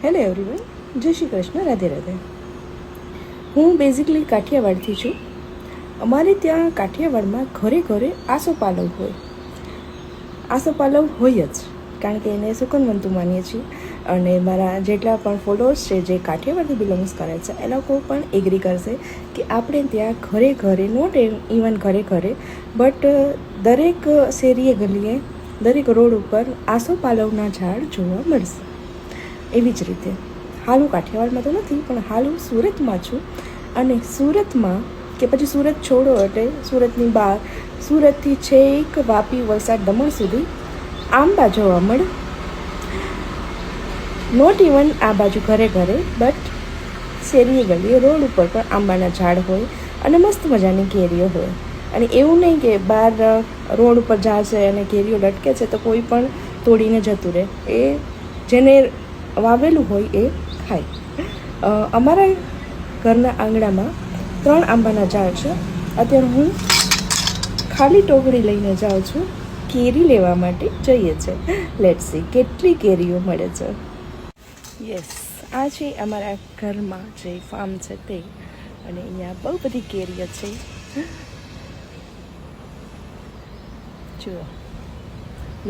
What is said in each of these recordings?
Hello everyone, જય શ્રી કૃષ્ણ, રાધે રાધે. હું basically કાઠિયાવાડથી છું. અમારે ત્યાં કાઠિયાવાડમાં ઘરે ઘરે આસોપાલવ હોય. આસોપાલવ હોય જ, કારણ કે એને સુકનવંતુ માનીએ છીએ. અને મારા જેટલા પણ ફોલોઅર્સ છે જે કાઠિયાવાડથી બિલોંગ્સ કરે છે એ લોકો પણ એગ્રી કરશે કે આપણે ત્યાં ઘરે ઘરે, નોટ ઇવન ઘરે ઘરે, બટ દરેક શેરીએ ગલીએ, દરેક રોડ ઉપર આસોપાલવના ઝાડ જોવા મળશે. એવી જ રીતે હાલ હું કાઠિયાવાડમાં તો નથી, પણ હાલ હું સુરતમાં છું. અને સુરતમાં કે પછી સુરત છોડો એટલે સુરતની બહાર, સુરતથી છેક વાપી, વલસાડ, દમણ સુધી આંબા જોવા મળે. નોટ ઇવન આ બાજુ ઘરે ઘરે, બટ શેરીએ ગલીએ, રોડ ઉપર પણ આંબાના ઝાડ હોય અને મસ્ત મજાની કેરીઓ હોય. અને એવું નહીં કે બહાર રોડ ઉપર ઝાડ છે અને કેરીઓ લટકે છે તો કોઈ પણ તોડીને જતું રહે. એ જેને વાવેલું હોય એ ખાય. અમારા ઘરના આંગણામાં 3 આંબાના ઝાડ છે. અત્યારે હું ખાલી ટોકરી લઈને જાઉં છું, કેરી લેવા માટે જઈએ છે. લેટ્સ સી કેટલી કેરીઓ મળે છે. યસ, આ છે અમારા ઘરમાં જે ફાર્મ છે તે. અને અહીંયા બહુ બધી કેરીઓ છે. જુઓ,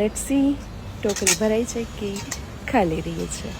લેટ્સ સી ટોકરી ભરાઈ છે કે ખાલી રહી છે.